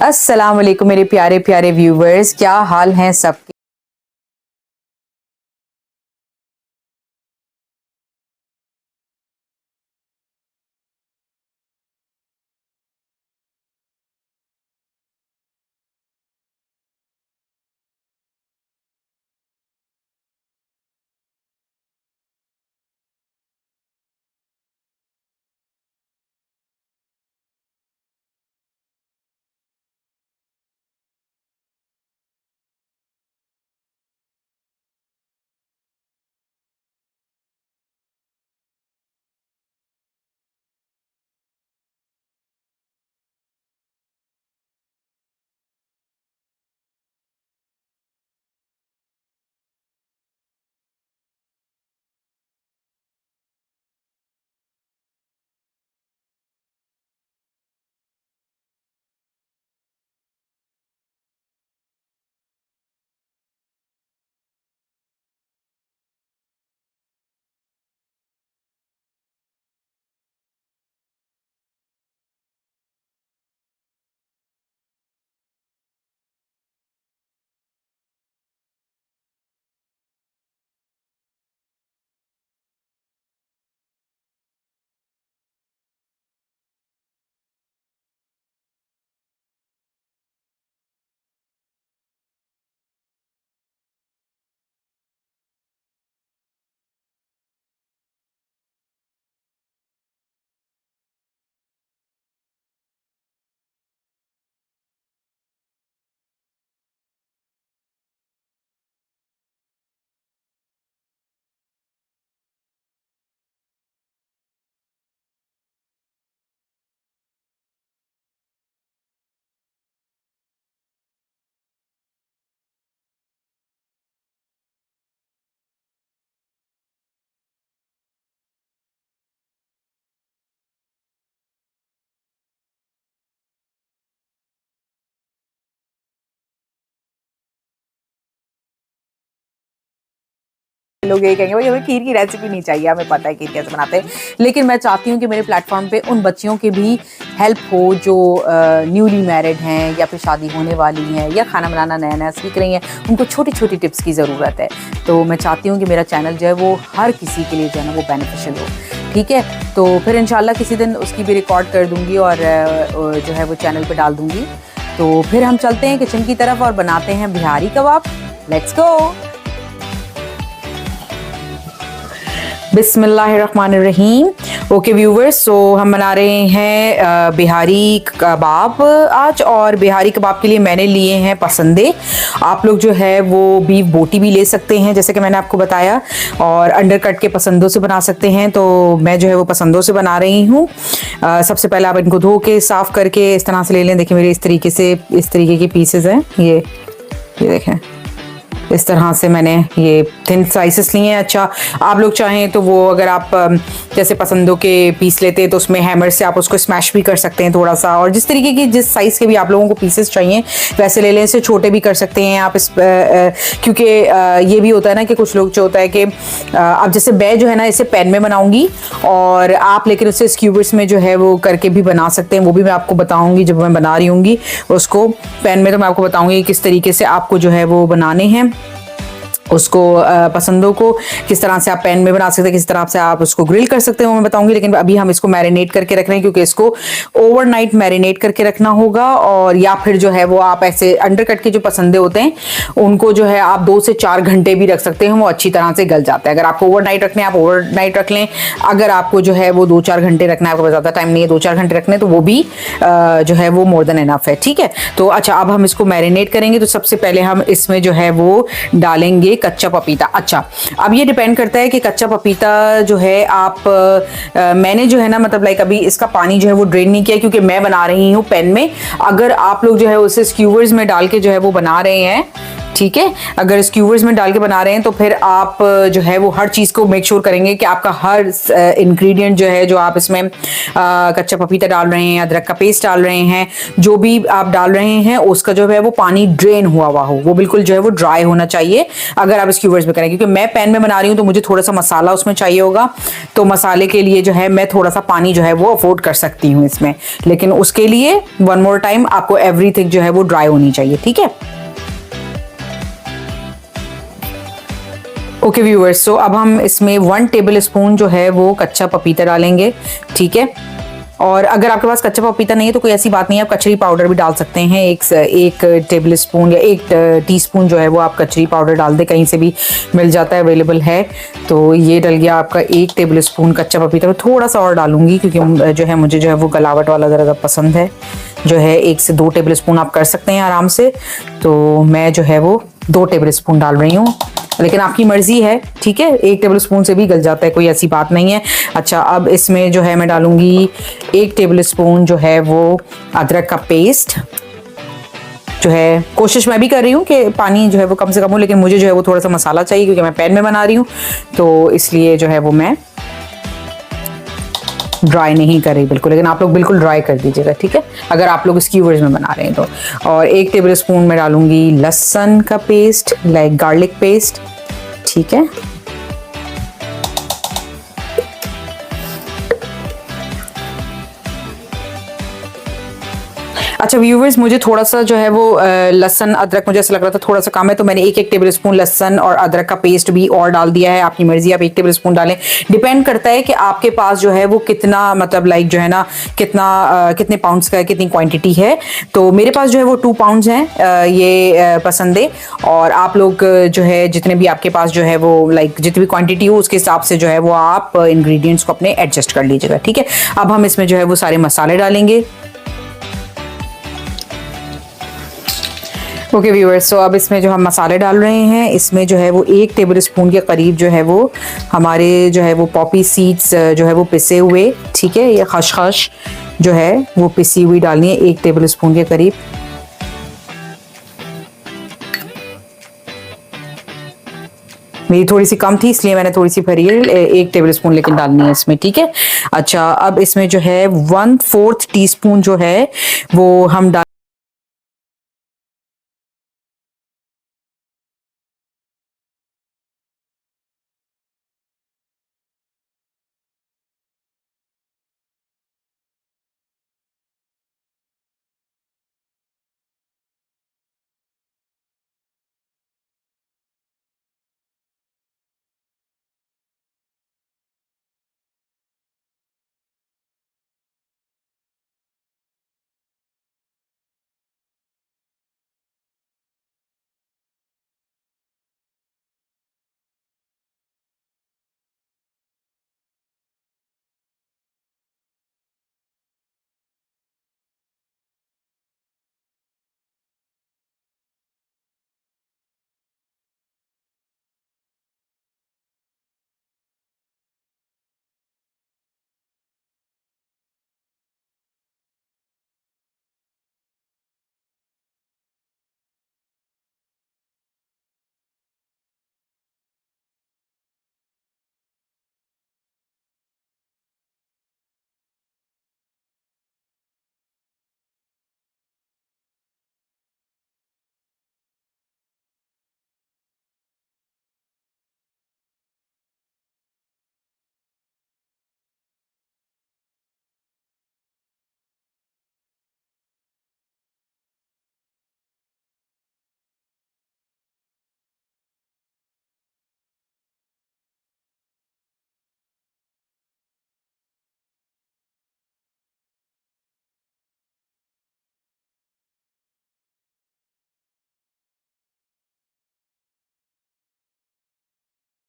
अस्सलाम वालेकुम मेरे प्यारे प्यारे व्यूवर्स, क्या हाल हैं सबके। लोग यही कहेंगे भाई हमें खीर की रेसिपी नहीं चाहिए, हमें पता है खीर कैसे बनाते हैं। लेकिन मैं चाहती हूँ कि मेरे प्लेटफॉर्म पे उन बच्चियों की भी हेल्प हो जो न्यूली मैरिड हैं या फिर शादी होने वाली हैं या खाना बनाना नया नया सीख रही हैं। उनको छोटी छोटी टिप्स की ज़रूरत है। तो मैं चाहती हूँ कि मेरा चैनल जो है वो हर किसी के लिए जो है ना वो बेनिफिशियल हो। ठीक है, तो फिर इंशाल्लाह किसी दिन उसकी भी रिकॉर्ड कर दूँगी और जो है वो चैनल पर डाल दूँगी। तो फिर हम चलते हैं किचन की तरफ और बनाते हैं बिहारी कबाब। Let's go. बिस्मिल्लाहिर्रहमानिर्रहीम। ओके व्यूवर्स, सो हम बना रहे हैं बिहारी कबाब आज। और बिहारी कबाब के लिए मैंने लिए हैं पसंदे। आप लोग जो है वो बीफ बोटी भी ले सकते हैं जैसे कि मैंने आपको बताया, और अंडर कट के पसंदों से बना सकते हैं। तो मैं जो है वो पसंदों से बना रही हूँ। सबसे पहले आप इनको धो के साफ़ करके इस तरह से ले लें। देखिए मेरे इस तरीके के पीसेज हैं। ये देखें, इस तरह से मैंने ये थिन स्लाइसेस लिए हैं। अच्छा, आप लोग चाहें तो वो अगर आप जैसे पसंदों के पीस लेते हैं तो उसमें हैमर से आप उसको स्मैश भी कर सकते हैं थोड़ा सा। और जिस तरीके की जिस साइज़ के भी आप लोगों को पीसेस चाहिए वैसे ले लें। इससे छोटे भी कर सकते हैं आप क्योंकि ये भी होता है ना कि कुछ लोग जो होता है कि अब जैसे मैं जो है ना इसे पैन में बनाऊँगी और आप लेकिन उससे स्क्यूबर्स में जो है वो करके भी बना सकते हैं। वो भी मैं आपको बताऊँगी जब मैं बना रही हूँगी उसको पैन में। तो मैं आपको बताऊँगी किस तरीके से आपको जो है वो बनाने हैं उसको पसंदों को, किस तरह से आप पैन में बना सकते हैं, किस तरह से आप उसको ग्रिल कर सकते हैं वो मैं बताऊंगी। लेकिन अभी हम इसको मैरिनेट करके रख रहे हैं क्योंकि इसको ओवरनाइट मैरिनेट करके रखना होगा। और या फिर जो है वो आप ऐसे अंडरकट के जो पसंदे होते हैं उनको जो है आप 2 से 4 घंटे भी रख सकते हैं, वो अच्छी तरह से गल जाता है। अगर आपको ओवरनाइट रखने आप ओवरनाइट रख लें। अगर आपको जो है वो 2-4 घंटे रखना है, आपको ज़्यादा टाइम नहीं है 2-4 घंटे रखने, तो वो भी जो है वो मोर देन इनफ है। ठीक है, तो अच्छा अब हम इसको मैरिनेट करेंगे। तो सबसे पहले हम इसमें जो है वो डालेंगे कच्चा पपीता। अच्छा, अब ये डिपेंड करता है कि कच्चा पपीता जो है आप मैंने जो है ना मतलब लाइक अभी इसका पानी जो है वो ड्रेन नहीं किया क्योंकि मैं बना रही हूँ पैन में। अगर आप लोग जो है उसे स्क्यूवर्स में डाल के जो है वो बना रहे हैं ठीक है। अगर स्क्यूवर्स में डाल के बना रहे हैं तो फिर आप जो है वो हर चीज़ को मेक श्योर करेंगे कि आपका हर इंग्रेडिएंट जो है, जो आप इसमें कच्चा पपीता डाल रहे हैं, अदरक का पेस्ट डाल रहे हैं, जो भी आप डाल रहे हैं उसका जो है वो पानी ड्रेन हुआ हो, वो बिल्कुल जो है वो ड्राई होना चाहिए अगर आप स्क्यूवर्स में करें। क्योंकि मैं पैन में बना रही हूँ तो मुझे थोड़ा सा मसाला उसमें चाहिए होगा, तो मसाले के लिए जो है मैं थोड़ा सा पानी जो है वो अफोर्ड कर सकती हूँ इसमें, लेकिन उसके लिए वन मोर टाइम आपको एवरीथिंग जो है वो ड्राई होनी चाहिए। ठीक है। ओके व्यूअर्स, सो अब हम इसमें 1 टेबल स्पून जो है वो कच्चा पपीता डालेंगे। ठीक है। और अगर आपके पास कच्चा पपीता नहीं है तो कोई ऐसी बात नहीं है, आप कचरी पाउडर भी डाल सकते हैं। एक टेबल स्पून या 1 टीस्पून जो है वो आप कचरी पाउडर डाल दें, कहीं से भी मिल जाता है, अवेलेबल है। तो ये डल गया आपका 1 टेबल स्पून कच्चा पपीता। मैं थोड़ा सा और डालूंगी क्योंकि जो है मुझे जो है वो गलावट वाला ज़रा पसंद है। जो है 1 से 2 टेबल स्पून आप कर सकते हैं आराम से। तो मैं जो है वो 2 टेबल स्पून डाल रही हूँ, लेकिन आपकी मर्जी है। ठीक है। 1 टेबल स्पून से भी गल जाता है, कोई ऐसी बात नहीं है। अच्छा, अब इसमें जो है मैं डालूंगी 1 टेबल स्पून जो है वो अदरक का पेस्ट। जो है कोशिश मैं भी कर रही हूँ कि पानी जो है वो कम से कम हो, लेकिन मुझे जो है वो थोड़ा सा मसाला चाहिए क्योंकि मैं पैन में बना रही हूँ, तो इसलिए जो है वो मैं ड्राई नहीं कर रही बिल्कुल, लेकिन आप लोग बिल्कुल ड्राई कर दीजिएगा। ठीक है, अगर आप लोग स्क्यूवर्स में बना रहे हैं तो। और 1 टेबल स्पून में डालूंगी लहसुन का पेस्ट, लाइक गार्लिक पेस्ट। ठीक है। अच्छा व्यूवर्स, मुझे थोड़ा सा जो है वो लहसुन अदरक मुझे ऐसा लग रहा था थोड़ा सा कम है, तो मैंने 1 टेबल स्पून लहसुन और अदरक का पेस्ट भी और डाल दिया है। आपकी मर्जी, आप 1 टेबल स्पून डालें। डिपेंड करता है कि आपके पास जो है वो कितना, मतलब लाइक जो है ना, कितने पाउंड्स का है, कितनी क्वांटिटी है। तो मेरे पास जो है वो 2 पाउंड्स हैं ये पसंदे। और आप लोग जो है जितने भी आपके पास जो है वो लाइक जितनी भी क्वांटिटी हो उसके हिसाब से जो है वो आप इंग्रेडिएंट्स को अपने एडजस्ट कर लीजिएगा। ठीक है। अब हम इसमें जो है वो सारे मसाले डालेंगे। ओके व्यूअर्स, सो अब इसमें जो हम मसाले डाल रहे हैं, इसमें जो है वो 1 टेबल स्पून के करीब जो है वो हमारे जो है वो पॉपी सीड्स जो है वो पिसे हुए। ठीक है। ये खसखस जो है वो पिसी हुई डालनी है 1 टेबल स्पून के करीब। मेरी थोड़ी सी कम थी इसलिए मैंने थोड़ी सी भरी है, 1 टेबल स्पून लेकिन डालनी है इसमें। ठीक है। अच्छा, अब इसमें जो है 1/4 टीस्पून जो है वो हम डाल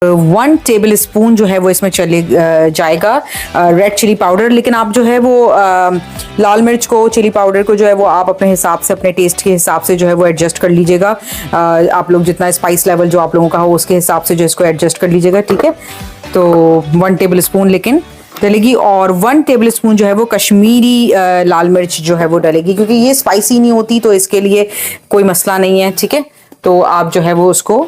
1 टेबल स्पून जो है वो इसमें चले जाएगा रेड चिली पाउडर। लेकिन आप जो है वो लाल मिर्च को, चिली पाउडर को जो है वो आप अपने हिसाब से, अपने टेस्ट के हिसाब से जो है वो एडजस्ट कर लीजिएगा। आप लोग जितना स्पाइस लेवल जो आप लोगों का हो उसके हिसाब से जो इसको एडजस्ट कर लीजिएगा। ठीक है। तो 1 टेबल स्पून लेकिन डलेगी, और 1 टेबल स्पून जो है वो कश्मीरी लाल मिर्च जो है वो डलेगी, क्योंकि ये स्पाइसी नहीं होती तो इसके लिए कोई मसला नहीं है। ठीक है। तो आप जो है वो उसको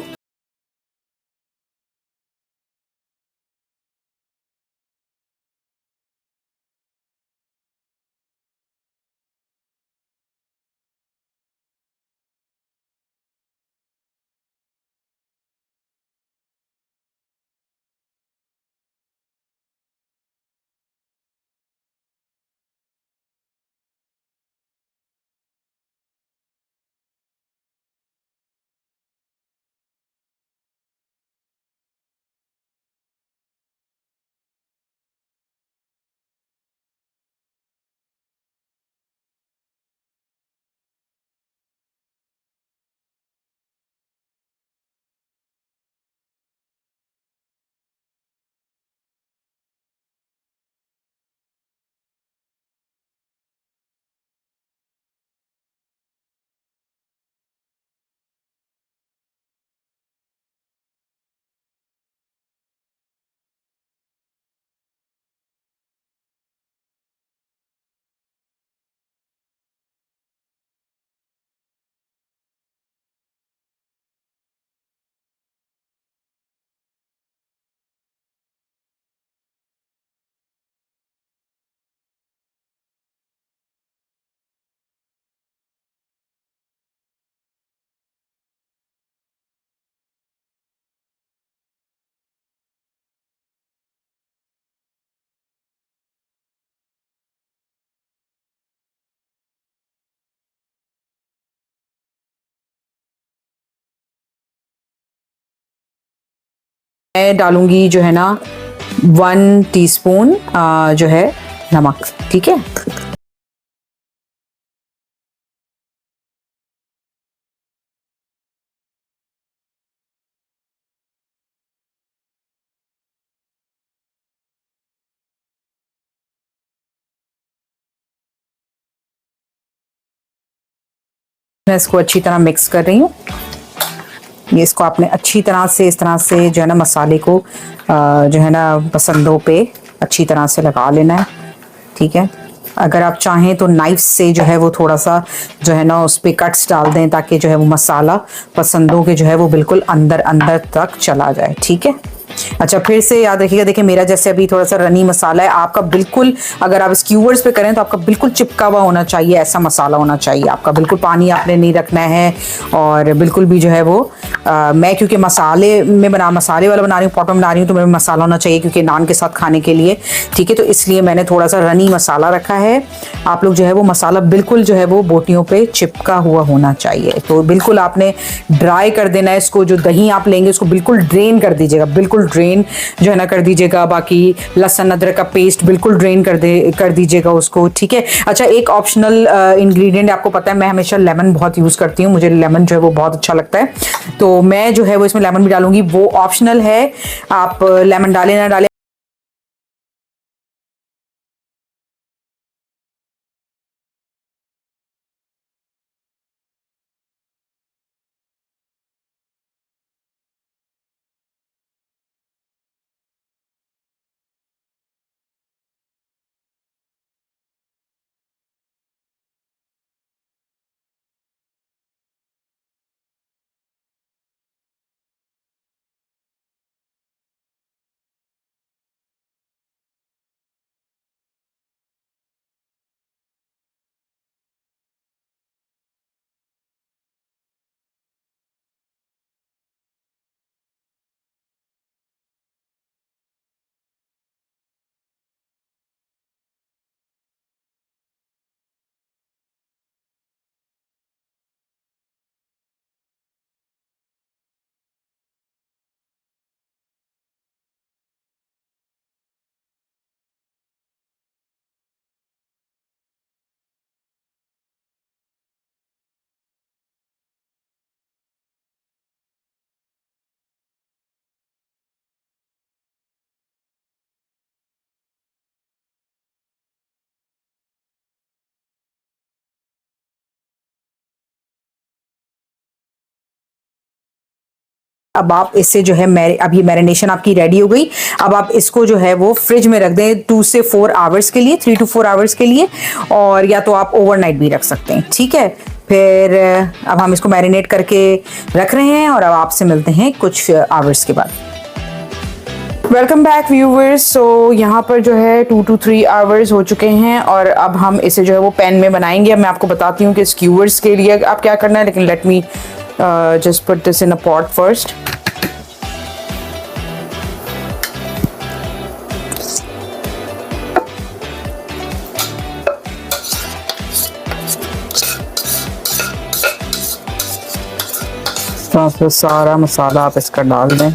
मैं डालूंगी जो है ना 1 टीस्पून जो है नमक। ठीक है, मैं इसको अच्छी तरह मिक्स कर रही हूँ। ये इसको आपने अच्छी तरह से इस तरह से जो है ना मसाले को जो है ना पसंदों पे अच्छी तरह से लगा लेना है। ठीक है, अगर आप चाहें तो नाइफ से जो है वो थोड़ा सा जो है ना उस पे कट्स डाल दें ताकि जो है वो मसाला पसंदों के जो है वो बिल्कुल अंदर अंदर तक चला जाए। ठीक है, अच्छा फिर से याद रखिएगा, देखिए मेरा जैसे अभी थोड़ा सा रनी मसाला है, आपका बिल्कुल अगर आप स्क्यूवर्स पे करें तो आपका बिल्कुल चिपका हुआ होना चाहिए, ऐसा मसाला होना चाहिए आपका, बिल्कुल पानी आपने नहीं रखना है और बिल्कुल भी जो है वो मैं क्योंकि मसाले वाला बना रही हूँ, पॉट में बना रही हूँ, तो मेरे मसाला होना चाहिए क्योंकि नान के साथ खाने के लिए। ठीक है, तो इसलिए मैंने थोड़ा सा रनी मसाला रखा है। आप लोग जो है वो मसाला बिल्कुल जो है वो बोटियों पे चिपका हुआ होना चाहिए। तो बिल्कुल आपने ड्राई कर देना है इसको, जो दही आप लेंगे उसको बिल्कुल ड्रेन कर दीजिएगा, बिल्कुल ड्रेन जो है ना कर दीजिएगा। बाकी लहसुन अदरक का पेस्ट बिल्कुल ड्रेन कर दीजिएगा उसको। ठीक है, अच्छा एक ऑप्शनल इंग्रेडिएंट आपको पता है मैं हमेशा लेमन बहुत यूज करती हूँ, मुझे लेमन जो है वो बहुत अच्छा लगता है, तो मैं जो है वो इसमें लेमन भी डालूंगी, वो ऑप्शनल है, आप लेमन डालें ना डालें। अब आप इससे जो है अब ये मैरिनेशन आपकी रेडी हो गई। अब आप इसको जो है वो फ्रिज में रख दें 2 से 4 आवर्स के लिए, 3 to 4 आवर्स के लिए, और या तो आप ओवरनाइट भी रख सकते हैं। ठीक है, फिर अब हम इसको मैरिनेट करके रख रहे हैं और अब आपसे मिलते हैं कुछ आवर्स के बाद। Welcome back viewers. सो यहाँ पर जो है 2 to 3 आवर्स हो चुके हैं और अब हम इसे जो है वो पैन में बनाएंगे। अब मैं आपको बताती हूँ कि स्क्यूवर्स के लिए आप क्या करना है, लेकिन let me just put this in a pot first. तो सारा मसाला आप इसका डाल दें।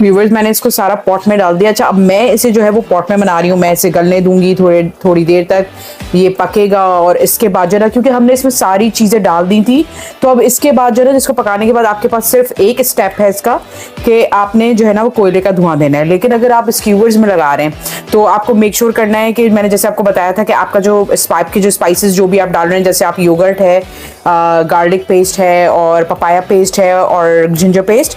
व्यूवर्स, मैंने इसको सारा पॉट में डाल दिया। अच्छा, अब मैं इसे जो है वो पॉट में बना रही हूँ। मैं इसे गलने दूंगी थोड़ी देर तक, ये पकेगा और इसके बाद जो है, क्योंकि हमने इसमें सारी चीज़ें डाल दी थी, तो अब इसके बाद जो है इसको पकाने के बाद आपके पास सिर्फ एक स्टेप है इसका कि आपने जो है ना वो कोयले का धुआं देना है। लेकिन अगर आप स्क्यूवर्स में लगा रहे हैं तो आपको मेक श्योर करना है कि मैंने जैसे आपको बताया था कि आपका जो पाइप के जो स्पाइसेस जो भी आप डाल रहे हैं, जैसे आप योगर्ट है, गार्लिक पेस्ट है और पपाया पेस्ट है और जिंजर पेस्ट,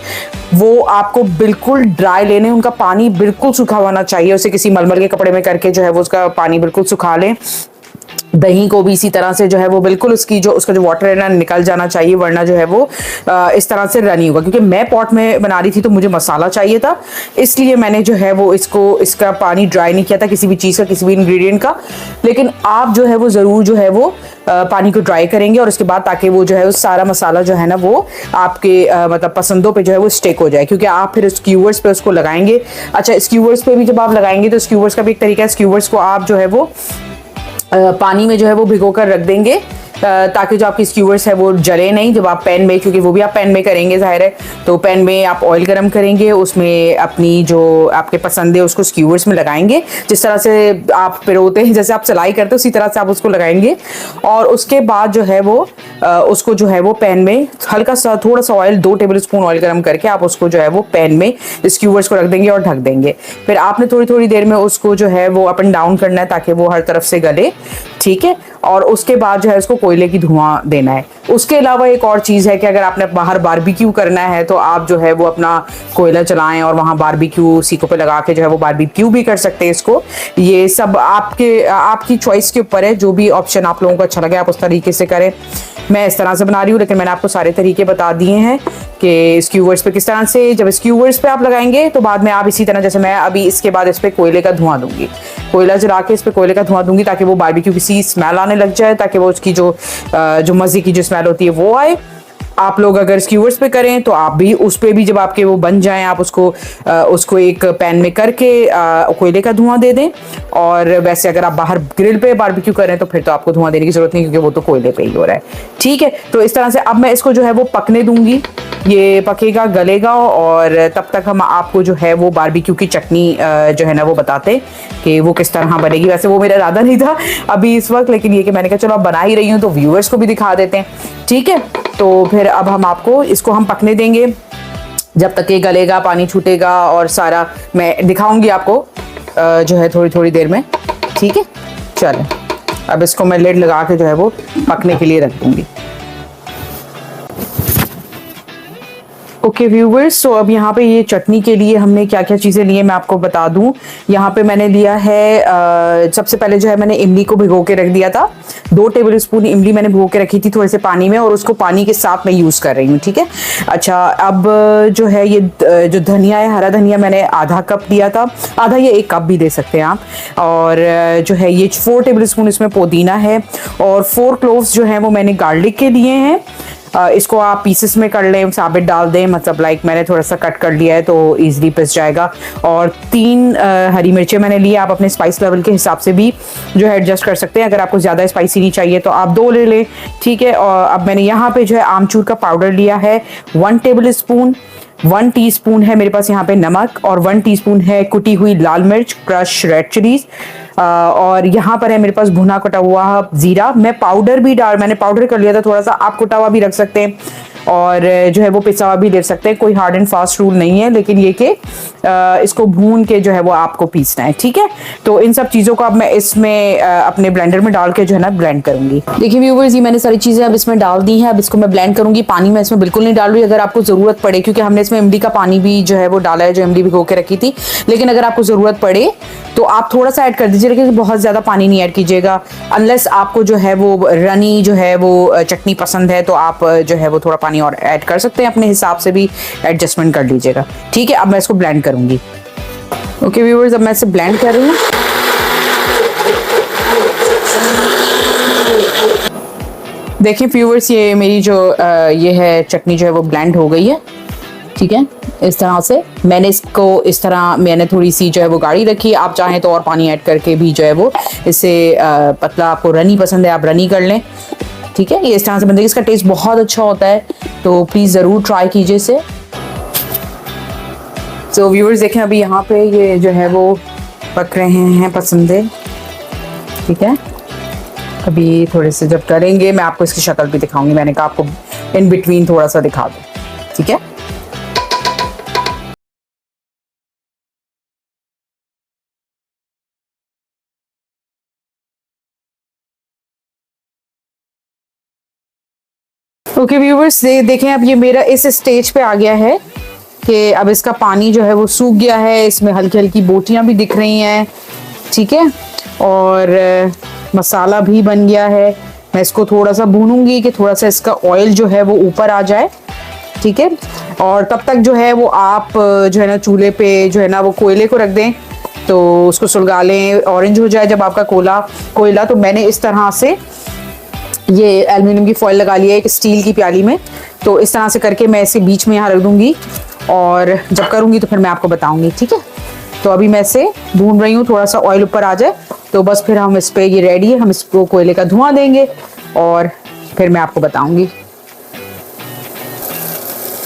वो आपको बिल्कुल ड्राई लेने, उनका पानी बिल्कुल सूखा होना चाहिए। उसे किसी मलमल के कपड़े में करके जो है वो उसका पानी बिल्कुल सुखा लें। दही को भी इसी तरह से जो है वो बिल्कुल उसका जो वाटर है ना निकल जाना चाहिए, वरना जो है वो इस तरह से रनी होगा। क्योंकि मैं पॉट में बना रही थी तो मुझे मसाला चाहिए था, इसलिए मैंने जो है वो इसका पानी ड्राई नहीं किया था किसी भी चीज़ का, किसी भी इंग्रेडिएंट का। लेकिन आप जो है वो ज़रूर जो है वो पानी को ड्राई करेंगे और उसके बाद, ताकि वो जो है उस सारा मसाला जो है ना वो आपके मतलब पसंदों पे जो है वो स्टेक हो जाए। क्योंकि आप फिर स्क्यूवर्स पे उसको लगाएंगे। अच्छा, स्क्यूवर्स पे भी जब आप लगाएंगे तो स्क्यूवर्स का भी एक तरीका है, स्क्यूवर्स को आप जो है वो पानी में जो है वो भिगो कर रख देंगे ताकि जो आपकी स्क्यूवर्स है वो जले नहीं जब आप पैन में, क्योंकि वो भी आप पैन में करेंगे जाहिर है, तो पैन में आप ऑयल गरम करेंगे, उसमें अपनी जो आपके पसंद है उसको स्क्यूवर्स में लगाएंगे। जिस तरह से आप पिरोते हैं, जैसे आप सिलाई करते हो, उसी तरह से आप उसको लगाएंगे और उसके बाद जो है वो उसको जो है वो पैन में हल्का सा थोड़ा सा ऑयल, 2 टेबल स्पून ऑयल गरम करके आप उसको जो है वो पैन में स्क्यूवर्स को रख देंगे और ढक देंगे। फिर आपने थोड़ी देर में उसको जो है वो अप एंड डाउन करना है ताकि वो हर तरफ से गले, ठीक है। और उसके बाद जो है उसको कोयले की धुआं देना है। उसके अलावा एक और चीज़ है कि अगर आपने बाहर बारबेक्यू करना है तो आप जो है वो अपना कोयला चलाएं और वहाँ बारबेक्यू सीखों पे लगा के जो है वो बारबेक्यू भी कर सकते हैं इसको। ये सब आपकी चॉइस के ऊपर है, जो भी ऑप्शन आप लोगों को अच्छा लगे आप उस तरीके से करें। मैं इस तरह से बना रही हूँ, लेकिन मैंने आपको सारे तरीके बता दिए हैं कि स्क्यूवर्स पे किस तरह से, जब स्क्यूवर्स पे आप लगाएंगे तो बाद में आप इसी तरह, जैसे मैं अभी इसके बाद इस पे कोयले का धुआं दूंगी, कोयला जला के इस पे कोयले का धुआं दूंगी ताकि वो बारबेक्यू की सी स्मेल आने लग जाए, ताकि वो उसकी जो मज़े की जो स्मेल होती है वो आए। आप लोग अगर स्क्यूवर्स पे करें तो आप भी उस पे भी जब आपके वो बन जाएं आप उसको एक पैन में करके कोयले का धुआं दे दें। और वैसे अगर आप बाहर ग्रिल पे बारबेक्यू करें तो फिर तो आपको धुआं देने की जरूरत नहीं, क्योंकि वो तो कोयले पे ही हो रहा है, ठीक है। तो इस तरह से अब मैं इसको जो है वो पकने दूंगी, ये पकेगा, गलेगा और तब तक हम आपको जो है वो बारबेक्यू की चटनी जो है ना वो बताते कि वो किस तरह बनेगी। वैसे वो मेरा इरादा नहीं था अभी इस वक्त, लेकिन ये कि मैंने कहा चलो अब बना ही रही हूँ तो व्यूअर्स को भी दिखा देते हैं, ठीक है। तो फिर अब हम आपको इसको हम पकने देंगे जब तक ये गलेगा, पानी छूटेगा और सारा मैं दिखाऊंगी आपको जो है थोड़ी देर में, ठीक है। चलें, अब इसको मैं लिड लगा के जो है वो पकने के लिए रख दूंगी। ओके व्यूवर्स, सो अब यहाँ पे ये चटनी के लिए हमने क्या क्या चीज़ें ली है मैं आपको बता दूं। यहाँ पे मैंने लिया है सबसे पहले जो है मैंने इमली को भिगो के रख दिया था। 2 टेबल स्पून इमली मैंने भिगो के रखी थी थोड़े से पानी में, और उसको पानी के साथ मैं यूज़ कर रही हूँ, ठीक है। अच्छा, अब जो है ये जो धनिया है, हरा धनिया मैंने आधा कप लिया था, आधा या 1 कप भी दे सकते हैं आप। और जो है ये 4 टेबल स्पून इसमें पुदीना है और 4 क्लोव्स जो है वो मैंने गार्लिक के लिए हैं। इसको आप पीसेस में कर लें, साबित डाल दें, मतलब लाइक मैंने थोड़ा सा कट कर लिया है तो इजीली पिस जाएगा। और 3 हरी मिर्चें मैंने ली, आप अपने स्पाइस लेवल के हिसाब से भी जो है एडजस्ट कर सकते हैं। अगर आपको ज़्यादा स्पाइसी नहीं चाहिए तो आप 2 ले लें, ठीक है। और अब मैंने यहाँ पे जो है आमचूर का पाउडर लिया है 1 टेबल स्पून, 1 टीस्पून है मेरे पास यहाँ पे नमक, और 1 टीस्पून है कुटी हुई लाल मिर्च, क्रश रेड चिलीज, और यहाँ पर है मेरे पास भुना कटा हुआ जीरा। मैंने पाउडर कर लिया था थोड़ा सा, आप कुटा हुआ भी रख सकते हैं। और जो है वो पिसा हुआ भी ले सकते हैं, कोई हार्ड एंड फास्ट रूल नहीं है, लेकिन ये कि इसको भून के जो है वो आपको पीसना है, ठीक है। तो इन सब चीज़ों को अब मैं इसमें अपने ब्लेंडर में डाल के जो है ना ब्लेंड करूंगी। देखिए व्यूअर्स, ये मैंने सारी चीज़ें अब इसमें डाल दी हैं। अब इसको मैं ब्लेंड करूंगी। पानी मैं इसमें बिल्कुल नहीं डाल रही, अगर आपको ज़रूरत पड़े, क्योंकि हमने इसमें इमली का पानी भी जो है वो डाला है, जो इमली भिगो के रखी थी, लेकिन अगर आपको ज़रूरत पड़े तो आप थोड़ा सा ऐड कर दीजिए, लेकिन बहुत ज़्यादा पानी नहीं ऐड कीजिएगा। अनलेस आपको जो है वो रनी जो है वो चटनी पसंद है तो आप जो है वो थोड़ा पानी और ऐड कर सकते हैं, अपने हिसाब से भी एडजस्टमेंट कर लीजिएगा, ठीक है। अब मैं इसको ब्लेंड करूंगी। ओके व्यूअर्स, अब मैं इसे ब्लेंड कर रही हूँ। देखिए व्यूअर्स, ये मेरी जो ये है चटनी जो है वो ब्लेंड हो गई है, ठीक है। इस तरह से मैंने इसको इस तरह मैंने थोड़ी सी जो है वो गाढ़ी रखी। आप चाहें तो और पानी ऐड करके भी जो है वो इससे पतला, आपको रनी पसंद है आप रनी कर लें, ठीक है। ये इस तरह से बनती है, इसका टेस्ट बहुत अच्छा होता है, तो प्लीज़ ज़रूर ट्राई कीजिए इसे। तो व्यूअर्स देखें, अभी यहाँ पे ये जो है वो पक रहे हैं पसंदे, ठीक है। अभी थोड़े से जब करेंगे मैं आपको इसकी शक्ल भी दिखाऊंगी। मैंने कहा आपको इन बिटवीन थोड़ा सा दिखा दूँ, ठीक है। ओके व्यूअर्स, देखें अब ये मेरा इस स्टेज पे आ गया है कि अब इसका पानी जो है वो सूख गया है, इसमें हल्की हल्की बोटियां भी दिख रही हैं, ठीक है। और मसाला भी बन गया है। मैं इसको थोड़ा सा भूनूंगी कि थोड़ा सा इसका ऑयल जो है वो ऊपर आ जाए, ठीक है। और तब तक जो है वो आप जो है ना चूल्हे पे जो है ना वो कोयले को रख दें, तो उसको सुलगा लें, ऑरेंज हो जाए जब आपका कोयला। तो मैंने इस तरह से ये एल्युमिनियम की फॉइल लगा लिया है एक स्टील की प्याली में, तो इस तरह से करके मैं इसे बीच में यहाँ रख दूंगी, और जब करूंगी तो फिर मैं आपको बताऊंगी, ठीक है। तो अभी मैं इसे भून रही हूँ, थोड़ा सा ऑयल ऊपर आ जाए तो बस फिर हम इस पे, ये रेडी है, हम इसको कोयले का धुआं देंगे और फिर मैं आपको बताऊंगी।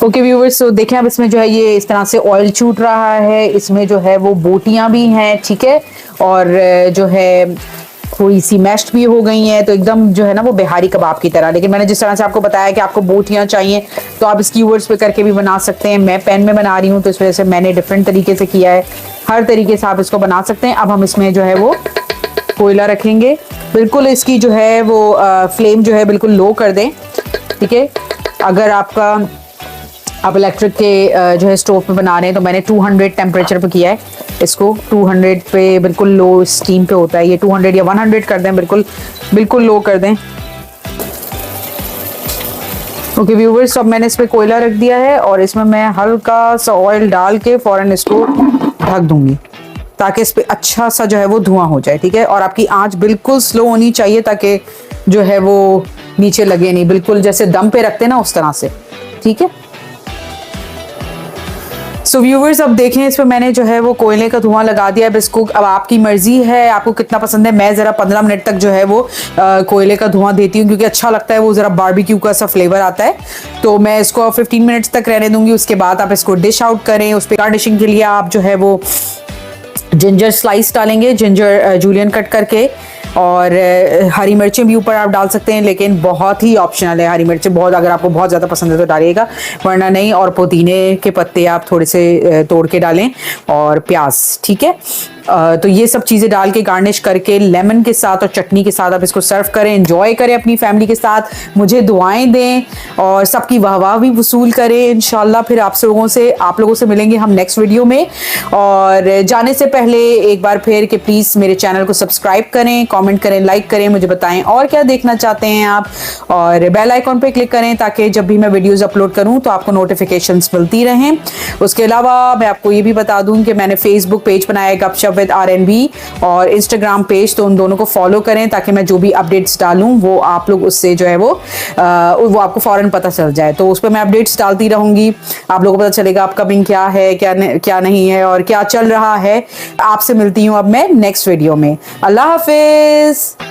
ओके व्यूअर्स, तो देखें अब इसमें जो है ये इस तरह से ऑयल छूट रहा है, इसमें जो है वो बोटियां भी हैं, ठीक है। और जो है थोड़ी सी मैश्ड भी हो गई हैं, तो एकदम जो है ना वो बिहारी कबाब की तरह। लेकिन मैंने जिस तरह से आपको बताया कि आपको बोटियां चाहिए तो आप स्कीवर्स पे करके भी बना सकते हैं। मैं पैन में बना रही हूँ तो इस वजह से मैंने डिफरेंट तरीके से किया है। हर तरीके से आप इसको बना सकते हैं। अब हम इसमें जो है वो कोयला रखेंगे, बिल्कुल इसकी जो है वो फ्लेम जो है बिल्कुल लो कर दें, ठीक है। अगर आप इलेक्ट्रिक के जो है स्टोव पे बना रहे हैं तो मैंने 200 टेम्परेचर पे किया है इसको। 200 पे बिल्कुल लो स्टीम पे होता है ये। 200 या 100 कर दें, बिल्कुल लो कर दें। ओके व्यूवर्स, अब मैंने इस पे कोयला रख दिया है और इसमें मैं हल्का सा ऑयल डाल के फौरन इसको ढक दूंगी ताकि इस पे अच्छा सा जो है वो धुआं हो जाए, ठीक है। और आपकी आंच बिल्कुल स्लो होनी चाहिए ताकि जो है वो नीचे लगे नहीं, बिल्कुल जैसे दम पे रखते ना उस तरह से, ठीक है। सो व्यूवर्स, अब देखें इस पर मैंने जो है वो कोयले का धुआं लगा दिया है। अब इसको, अब आपकी मर्जी है आपको कितना पसंद है। मैं ज़रा 15 मिनट तक जो है वो कोयले का धुआं देती हूँ क्योंकि अच्छा लगता है, वो ज़रा बारबेक्यू का सा फ्लेवर आता है। तो मैं इसको 15 मिनट्स तक रहने दूंगी। उसके बाद आप इसको डिश आउट करें। उस पर गार्निशिंग के लिए आप जो है वो जिंजर स्लाइस डालेंगे, जिंजर जूलियन कट करके, और हरी मिर्चें भी ऊपर आप डाल सकते हैं, लेकिन बहुत ही ऑप्शनल है। हरी मिर्चें बहुत, अगर आपको बहुत ज़्यादा पसंद है तो डालिएगा, वरना नहीं। और पुदीने के पत्ते आप थोड़े से तोड़ के डालें, और प्याज, ठीक है। तो ये सब चीज़ें डाल के गार्निश करके लेमन के साथ और चटनी के साथ आप इसको सर्व करें, एंजॉय करें अपनी फैमिली के साथ। मुझे दुआएं दें और सबकी वाह भी वसूल करें इंशाल्लाह। फिर आप लोगों से मिलेंगे हम नेक्स्ट वीडियो में। और जाने से पहले एक बार फिर कि प्लीज़ मेरे चैनल को सब्सक्राइब करें, कमेंट करें, लाइक करें, मुझे बताएं और क्या देखना चाहते हैं आप, और बेल आइकॉन पे क्लिक करें ताकि जब भी मैं वीडियोस अपलोड करूं तो आपको नोटिफिकेशंस मिलती रहें। उसके अलावा मैं आपको ये भी बता दूं कि मैंने फेसबुक पेज बनाया गपशप विद RNB और इंस्टाग्राम पेज, तो उन दोनों को फॉलो करें ताकि मैं जो भी अपडेट्स डालूं वो आप लोग उससे जो है वो आपको फौरन पता चल जाए। तो उस पर मैं अपडेट्स डालती रहूंगी, आप लोगों को पता चलेगा अपकमिंग क्या है, क्या नहीं है और क्या चल रहा है। आपसे मिलती हूँ अब मैं नेक्स्ट वीडियो में। अल्लाह हाफिज।